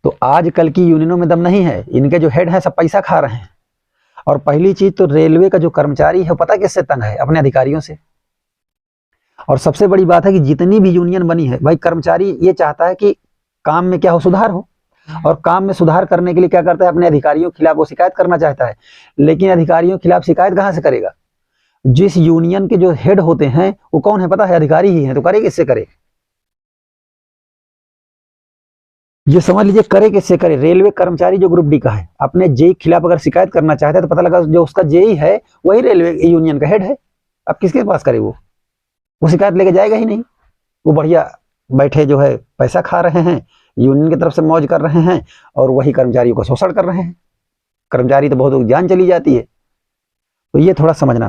तो आजकल की यूनियनों में दम नहीं है, इनके जो हेड है सब पैसा खा रहे हैं। और पहली चीज तो रेलवे का जो कर्मचारी है पता किससे तंग है, अपने अधिकारियों से। और सबसे बड़ी बात है कि जितनी भी यूनियन बनी है, भाई कर्मचारी ये चाहता है कि काम में क्या हो, सुधार हो, और काम में सुधार करने के लिए क्या करता है, अपने अधिकारियों के खिलाफ वो शिकायत करना चाहता है। लेकिन अधिकारियों के खिलाफ शिकायत कहां से करेगा, जिस यूनियन के जो हेड होते हैं वो कौन है पता है, अधिकारी ही है। तो करे किससे करे, ये समझ लीजिए करे किससे करे। रेलवे कर्मचारी जो ग्रुप डी का है, अपने जेई के खिलाफ अगर शिकायत करना चाहता है तो पता लगा जो उसका जेई है वही रेलवे यूनियन का हेड है। अब किसके पास करे, वो शिकायत लेके जाएगा ही नहीं। वो बढ़िया बैठे जो है पैसा खा रहे हैं, यूनियन की तरफ से मौज कर रहे हैं, और वही कर्मचारियों को शोषण कर रहे हैं। कर्मचारी तो बहुत जान चली जाती है। तो ये थोड़ा समझना।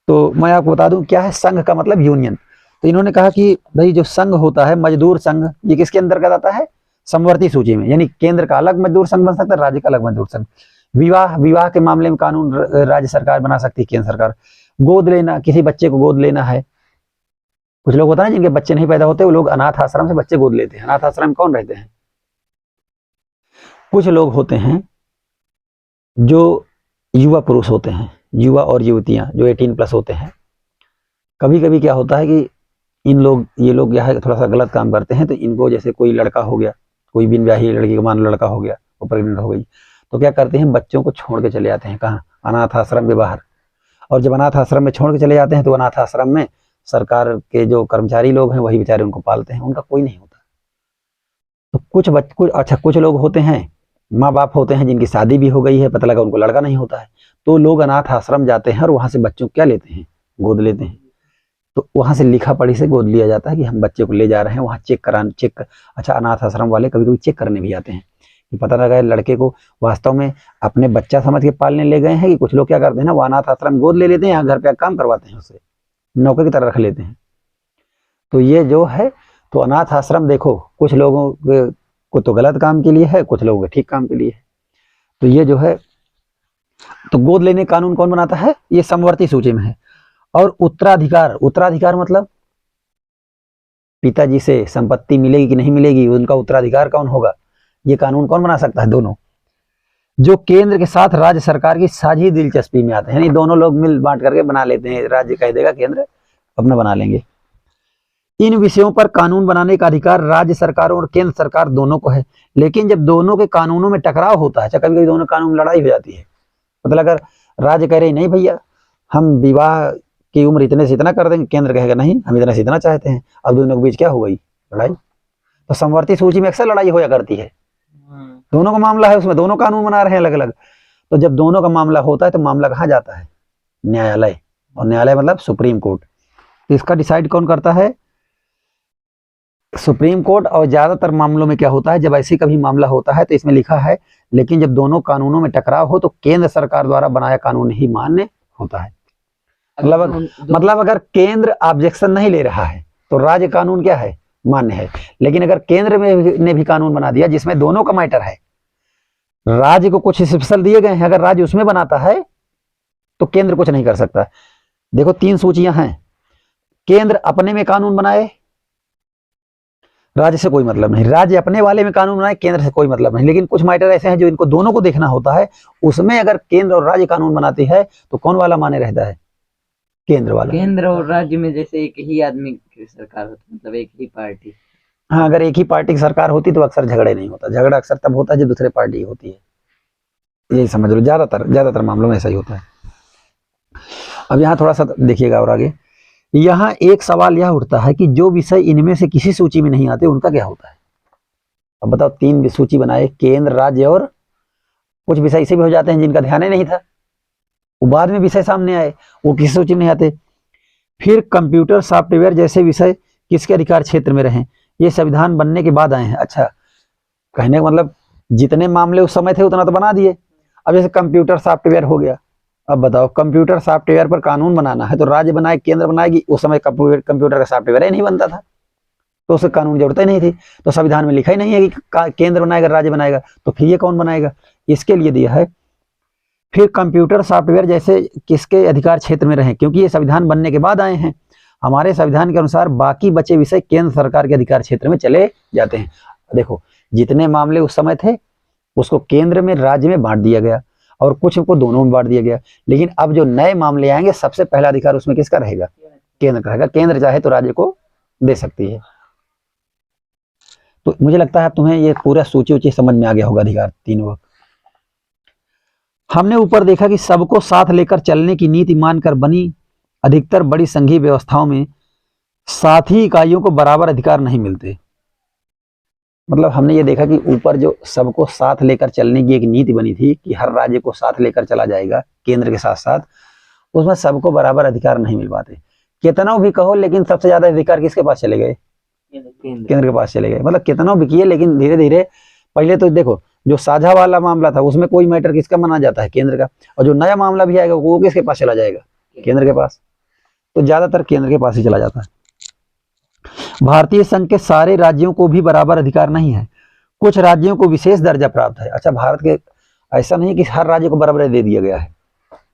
तो मैं आपको बता दूं क्या है संघ का मतलब, यूनियन। तो इन्होंने कहा कि भाई जो संघ होता है, मजदूर संघ, ये किसके अंतर्गत आता है, समवर्ती सूची में, यानी केंद्र का अलग मजदूर संघ बन सकता है, राज्य का अलग मजदूर संघ। विवाह के मामले में कानून राज्य सरकार बना सकती है, केंद्र सरकार। गोद लेना, किसी बच्चे को गोद लेना है, कुछ लोग होता है जिनके बच्चे नहीं पैदा होते, वो लोग अनाथ आश्रम से बच्चे गोद लेते हैं। अनाथ आश्रम में कौन रहते हैं, कुछ लोग होते हैं जो युवा पुरुष होते हैं, युवा और युवतियां जो 18+ होते हैं। कभी कभी क्या होता है कि ये लोग यहाँ थोड़ा सा गलत काम करते हैं, तो इनको जैसे कोई लड़का हो गया, कोई बिन ब्याही लड़की का मान लो लड़का हो गया, वो प्रेग्नेंट हो गई, तो क्या करते हैं बच्चों को छोड़ के चले जाते हैं, कहाँ, अनाथ आश्रम में बाहर। और जब अनाथ आश्रम में छोड़ के चले जाते हैं तो अनाथ आश्रम में सरकार के जो कर्मचारी लोग हैं वही बेचारे उनको पालते हैं, उनका कोई नहीं होता। तो कुछ लोग होते हैं, माँ बाप होते हैं जिनकी शादी भी हो गई है, पता लगा उनको लड़का नहीं होता है, तो लोग अनाथ आश्रम जाते हैं और वहां से बच्चों को क्या लेते हैं, गोद लेते हैं। तो वहां से लिखा पढ़ी से गोद लिया जाता है कि हम बच्चे को ले जा रहे हैं वहां चेक। अच्छा, अनाथ आश्रम वाले कभी कभी चेक करने भी आते हैं कि पता लगा लड़के को वास्तव में अपने बच्चा समझ के पालने ले गए हैं कि कुछ लोग क्या करते हैं ना, वो अनाथ आश्रम गोद ले लेते हैं, यहाँ घर पे काम करवाते हैं, उससे नौकर की तरह रख लेते हैं। तो ये जो है, तो अनाथ आश्रम देखो कुछ लोगों को तो गलत काम के लिए है, कुछ लोगों के ठीक काम के लिए है। तो ये जो है, तो गोद लेने कानून कौन बनाता है? ये समवर्ती सूची में है। और उत्तराधिकार मतलब पिताजी से संपत्ति मिलेगी कि नहीं मिलेगी, उनका उत्तराधिकार कौन होगा, ये कानून कौन बना सकता है? दोनों, जो केंद्र के साथ राज्य सरकार की साझी दिलचस्पी में आते हैं, यानी दोनों लोग मिल बांट करके बना लेते हैं, राज्य कह देगा केंद्र अपना बना लेंगे। इन विषयों पर कानून बनाने का अधिकार राज्य सरकारों और केंद्र सरकार दोनों को है। लेकिन जब दोनों के कानूनों में टकराव होता है, कभी कभी दोनों कानून में लड़ाई हो जाती है, मतलब अगर राज्य कह रहे नहीं भैया हम विवाह की उम्र इतने से इतना कर देंगे, केंद्र कहेगा नहीं हम इतने से इतना चाहते हैं, अब दोनों के बीच क्या हो गई? लड़ाई। तो समवर्ती सूची में अक्सर लड़ाई होया करती है, दोनों का मामला है, उसमें दोनों कानून बना रहे हैं अलग अलग। तो जब दोनों का मामला होता है तो मामला कहाँ जाता है? न्यायालय। और न्यायालय मतलब सुप्रीम कोर्ट। तो इसका डिसाइड कौन करता है? Supreme court. और ज्यादातर मामलों में क्या होता है, जब ऐसे कभी मामला होता है तो इसमें लिखा है लेकिन जब दोनों कानूनों में टकराव हो तो केंद्र सरकार द्वारा बनाया कानून ही मान्य होता है। मतलब अगर केंद्र ऑब्जेक्शन नहीं ले रहा है तो राज्य कानून क्या है? मान्य है। लेकिन अगर केंद्र ने भी कानून बना दिया जिसमें दोनों का मैटर है, राज्य को कुछ स्पेशल दिए गए हैं, अगर राज्य उसमें बनाता है तो केंद्र कुछ नहीं कर सकता। देखो 3 सूचियां हैं, केंद्र अपने में कानून बनाए, राज्य से कोई मतलब नहीं, राज्य अपने वाले में कानून बनाए, केंद्र से कोई मतलब नहीं। लेकिन कुछ मैटर ऐसे हैं जो इनको दोनों को देखना होता है, उसमें अगर केंद्र और राज्य कानून बनाते हैं तो कौन वाला माने रहता है? केंद्र वाला। केंद्र और राज्य में जैसे एक ही आदमी की सरकार होती, मतलब एक ही पार्टी। हाँ, अगर एक ही पार्टी की सरकार होती तो अक्सर झगड़े नहीं होता, झगड़ा अक्सर तब होता है जब दूसरे पार्टी होती है, यही समझ लो। ज्यादातर मामलों में ऐसा ही होता है। अब यहाँ थोड़ा सा देखिएगा और आगे, यहाँ एक सवाल यह उठता है कि जो विषय इनमें से किसी सूची में नहीं आते उनका क्या होता है? अब बताओ, 3 सूची बनाए, केंद्र, राज्य और कुछ विषय ऐसे भी हो जाते हैं जिनका ध्यान ही नहीं था, वो बाद में विषय सामने आए, वो किसी सूची में नहीं आते। फिर कंप्यूटर सॉफ्टवेयर जैसे विषय किसके अधिकार क्षेत्र में रहे? ये संविधान बनने के बाद आए हैं। अच्छा, कहने का मतलब जितने मामले उस समय थे उतना तो बना दिए। अब जैसे कंप्यूटर सॉफ्टवेयर हो गया, अब बताओ कंप्यूटर सॉफ्टवेयर पर कानून बनाना है तो राज्य बनाए, केंद्र बनाएगी, उस समय कंप्यूटर का सॉफ्टवेयर ही नहीं बनता था तो उससे कानून की जरूरत ही नहीं थी। तो संविधान में लिखा ही नहीं है कि केंद्र बनाएगा राज्य बनाएगा, तो फिर ये कौन बनाएगा? इसके लिए दिया है फिर कंप्यूटर सॉफ्टवेयर जैसे किसके अधिकार क्षेत्र में रहे, क्योंकि ये संविधान बनने के बाद आए हैं। हमारे संविधान के अनुसार बाकी बचे विषय केंद्र सरकार के अधिकार क्षेत्र में चले जाते हैं। देखो जितने मामले उस समय थे उसको केंद्र में, राज्य में बांट दिया गया और कुछ को दोनों में बांट दिया गया। लेकिन अब जो नए मामले आएंगे सबसे पहला अधिकार उसमें किसका रहेगा? केंद्र का रहेगा। केंद्र चाहे तो राज्य को दे सकती है। तो मुझे लगता है अब तुम्हें ये पूरा सूची समझ में आ गया होगा, अधिकार तीनों। हमने ऊपर देखा कि सबको साथ लेकर चलने की नीति मानकर बनी अधिकतर बड़ी संघीय व्यवस्थाओं में साथी इकाइयों को बराबर अधिकार नहीं मिलते। मतलब हमने ये देखा कि ऊपर जो सबको साथ लेकर चलने की एक नीति बनी थी कि हर राज्य को साथ लेकर चला जाएगा केंद्र के साथ साथ, उसमें सबको बराबर अधिकार नहीं मिल पाते। कितना भी कहो लेकिन सबसे ज्यादा अधिकार किसके पास चले गए? केंद्र के पास चले गए। मतलब कितना भी किए लेकिन धीरे धीरे, पहले तो देखो जो साझा वाला मामला था उसमें कोई मैटर किसका माना जाता है? केंद्र का। और जो नया मामला भी आएगा वो किसके पास चला जाएगा? केंद्र के पास। तो ज्यादातर केंद्र के पास ही चला जाता है। भारतीय संघ के सारे राज्यों को भी बराबर अधिकार नहीं है, कुछ राज्यों को विशेष दर्जा प्राप्त है। अच्छा, भारत के ऐसा नहीं कि हर राज्य को बराबर दे दिया गया है,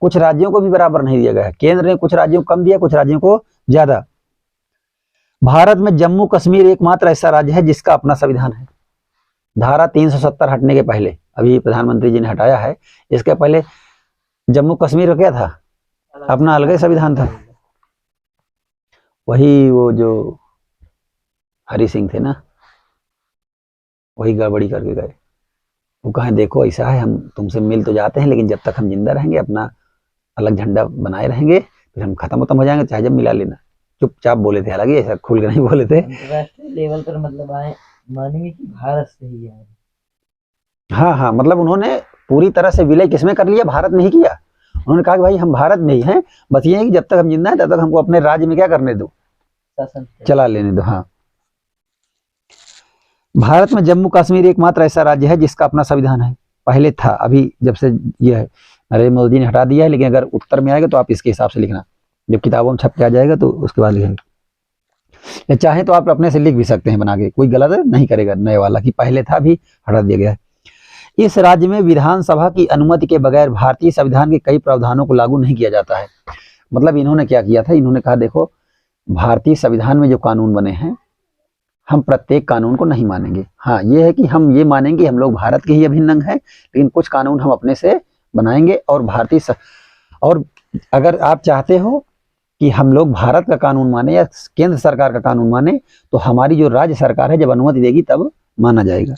कुछ राज्यों को भी बराबर नहीं दिया गया है। केंद्र ने कुछ राज्यों को कम दिया, कुछ राज्यों को ज्यादा। भारत में जम्मू कश्मीर एकमात्र ऐसा राज्य है जिसका अपना संविधान है। धारा 370 हटने के पहले, अभी प्रधानमंत्री जी ने हटाया है, इसके पहले जम्मू कश्मीर का क्या था? अपना अलग ही संविधान था। वही वो जो हरि सिंह थे ना, वही गड़बड़ी करके गए। वो कहे देखो ऐसा है, हम तुमसे मिल तो जाते हैं लेकिन जब तक हम जिंदा रहेंगे अपना अलग झंडा बनाए रहेंगे, फिर हम खत्म हो जाएंगे, चाहे जब मिला लेना। चुपचाप बोले थे, हालांकि ऐसा खुल के नहीं बोले थे। अंतरराष्ट्रीय लेवल पर मतलब आए मानवीय की भारत से ही है। हाँ, मतलब उन्होंने पूरी तरह से विलय किसमें कर लिया? भारत में ही किया। उन्होंने कहा कि भाई हम भारत में ही हैं, बस ये है कि जब तक हम जिंदा हैं तब तक हमको अपने राज्य में क्या करने दो, शासन चला लेने दो। हाँ, भारत में जम्मू कश्मीर एकमात्र ऐसा राज्य है जिसका अपना संविधान है। पहले था, अभी जब से ये है नरेंद्र मोदी ने हटा दिया है, लेकिन अगर उत्तर में आएगा तो आप इसके हिसाब से लिखना, जब किताबों में छप के आ जाएगा तो उसके बाद लिखेंगे। या चाहे तो आप अपने से लिख भी सकते हैं बना के, कोई गलत नहीं करेगा नए वाला कि पहले था भी हटा दिया गया है। इस राज्य में विधानसभा की अनुमति के बगैर भारतीय संविधान के कई प्रावधानों को लागू नहीं किया जाता है। मतलब इन्होंने क्या किया था, इन्होंने कहा देखो भारतीय संविधान में जो कानून बने हैं हम प्रत्येक कानून को नहीं मानेंगे। हाँ, ये है कि हम ये मानेंगे हम लोग भारत के ही अभिन्न अंग हैं, लेकिन कुछ कानून हम अपने से बनाएंगे। और अगर आप चाहते हो कि हम लोग भारत का कानून माने या केंद्र सरकार का कानून माने, तो हमारी जो राज्य सरकार है जब अनुमति देगी तब माना जाएगा।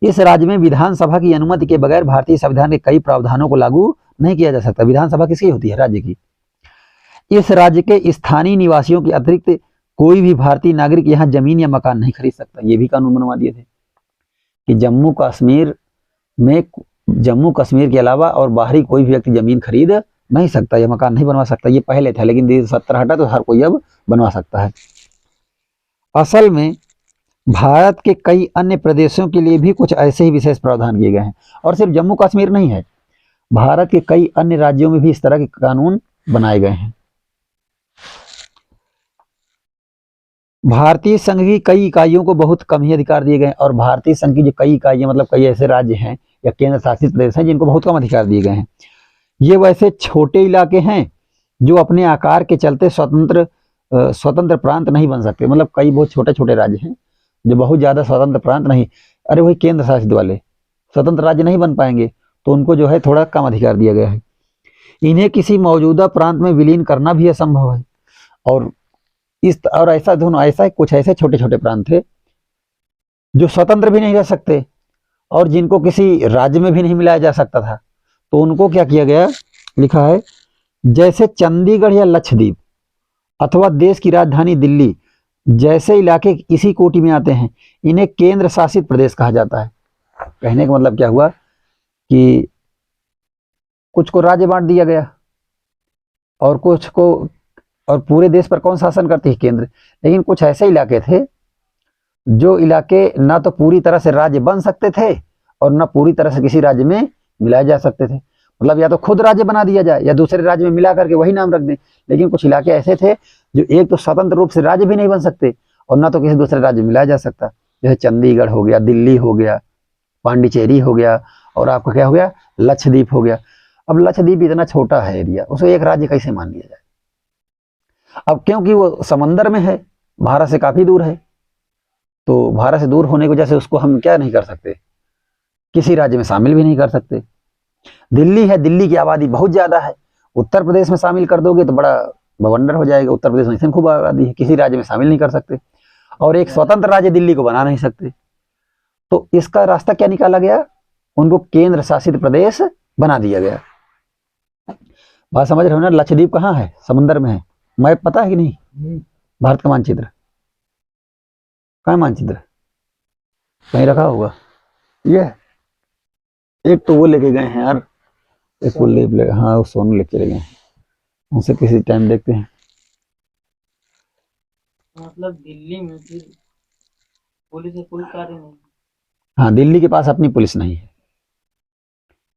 इस राज्य में विधानसभा की अनुमति के बगैर भारतीय संविधान के कई प्रावधानों को लागू नहीं किया जा सकता। विधानसभा किसकी होती है? राज्य की। इस राज्य के स्थानीय निवासियों के अतिरिक्त कोई भी भारतीय नागरिक यहाँ जमीन या मकान नहीं खरीद सकता। ये भी कानून बनवा दिए थे कि जम्मू कश्मीर के अलावा और बाहरी कोई भी व्यक्ति जमीन खरीद नहीं सकता या मकान नहीं बनवा सकता। ये पहले था, लेकिन 1970 हटा तो हर कोई अब बनवा सकता है। असल में भारत के कई अन्य प्रदेशों के लिए भी कुछ ऐसे ही विशेष प्रावधान किए गए हैं, और सिर्फ जम्मू कश्मीर नहीं है, भारत के कई अन्य राज्यों में भी इस तरह के कानून बनाए गए हैं। भारतीय संघ की कई इकाइयों को बहुत कम ही अधिकार दिए गए हैं, और भारतीय संघ की जो कई इकाइयां मतलब कई ऐसे राज्य हैं या केंद्र शासित प्रदेश हैं जिनको बहुत कम अधिकार दिए गए हैं। ये वैसे छोटे इलाके हैं जो अपने आकार के चलते स्वतंत्र प्रांत नहीं बन सकते। मतलब कई बहुत छोटे छोटे राज्य हैं जो बहुत ज्यादा स्वतंत्र प्रांत नहीं, अरे वही केंद्र शासित वाले स्वतंत्र राज्य नहीं बन पाएंगे, तो उनको जो है थोड़ा कम अधिकार दिया गया है। इन्हें किसी मौजूदा प्रांत में विलीन करना भी असंभव है। और ऐसा कुछ ऐसे छोटे छोटे प्रांत थे जो स्वतंत्र भी नहीं रह सकते और जिनको किसी राज्य में भी नहीं मिलाया जा सकता था, तो उनको क्या किया गया, लिखा है जैसे चंडीगढ़ या लक्षद्वीप अथवा देश की राजधानी दिल्ली जैसे इलाके इसी कोटि में आते हैं, इन्हें केंद्र शासित प्रदेश कहा जाता है। कहने का मतलब क्या हुआ कि कुछ को राज्य बांट दिया गया और कुछ को, और पूरे देश पर कौन शासन करती है? केंद्र। लेकिन कुछ ऐसे इलाके थे जो इलाके ना तो पूरी तरह से राज्य बन सकते थे और ना पूरी तरह से किसी राज्य में मिलाए जा सकते थे। मतलब या तो खुद राज्य बना दिया जाए या दूसरे राज्य में मिला करके वही नाम रख दें। लेकिन कुछ इलाके ऐसे थे जो एक तो स्वतंत्र रूप से राज्य भी नहीं बन सकते और ना तो किसी दूसरे राज्य में मिलाया जा सकता। जैसे चंडीगढ़ हो गया, दिल्ली हो गया, पांडिचेरी हो गया, और आपका क्या हो गया, लक्षद्वीप हो गया। अब लक्षद्वीप इतना छोटा है एरिया, उसे एक राज्य कैसे मान लिया जाए? अब क्योंकि वो समंदर में है, भारत से काफी दूर है, तो भारत से दूर होने की वजह से उसको हम क्या नहीं कर सकते, किसी राज्य में शामिल भी नहीं कर सकते। दिल्ली है, दिल्ली की आबादी बहुत ज्यादा है, उत्तर प्रदेश में शामिल कर दोगे तो बड़ा बवंडर हो जाएगा। उत्तर प्रदेश में इतनी खूब आबादी है, किसी राज्य में शामिल नहीं कर सकते, और एक स्वतंत्र राज्य दिल्ली को बना नहीं सकते। तो इसका रास्ता क्या निकाला गया, उनको केंद्र शासित प्रदेश बना दिया गया। बात समझ रहे हो ना? लक्षद्वीप कहाँ है? समंदर में है। मैप पता है कि नहीं? भारत का मानचित्र कहाँ है? मानचित्र कहीं रखा होगा। ये एक तो वो लेके गए हैं यार, एक वो ले, हाँ वो सोनू लेके चले गए हैं, उनसे किसी टाइम देखते हैं। मतलब दिल्ली में फिर पुलिस कोई कार्य नहीं? हाँ, दिल्ली के पास अपनी पुलिस नहीं है,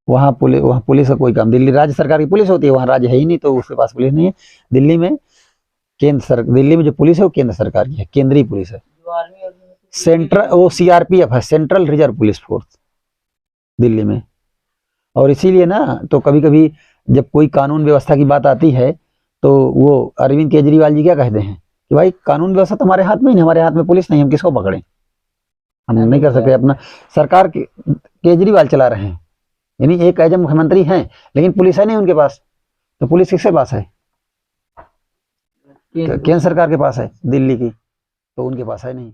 वहाँ पुलिस का कोई काम, दिल्ली राज्य सरकार की पुलिस होती है, वहाँ राज्य है ही नहीं, तो उसके पास पुलिस नहीं है। दिल्ली में दिल्ली में जो पुलिस है वो केंद्र सरकार की है, केंद्रीय पुलिस है। जो आर्मी सेंट्रल वो सीआरपीएफ है, central reserve police force Delhi में। और इसीलिए ना, तो कभी कभी जब कोई कानून व्यवस्था की बात आती है तो वो अरविंद केजरीवाल जी क्या कहते हैं कि भाई कानून व्यवस्था तो हमारे हाथ में ही नहीं, हमारे हाथ में पुलिस नहीं, हम किसको पकड़ें, हम नहीं कर सकते। अपना सरकार केजरीवाल चला रहे हैं, यानी एक एज मुख्यमंत्री हैं, लेकिन पुलिस है नहीं उनके पास, तो पुलिस किसके पास है? केंद्र सरकार के पास है, दिल्ली की, तो उनके पास है नहीं।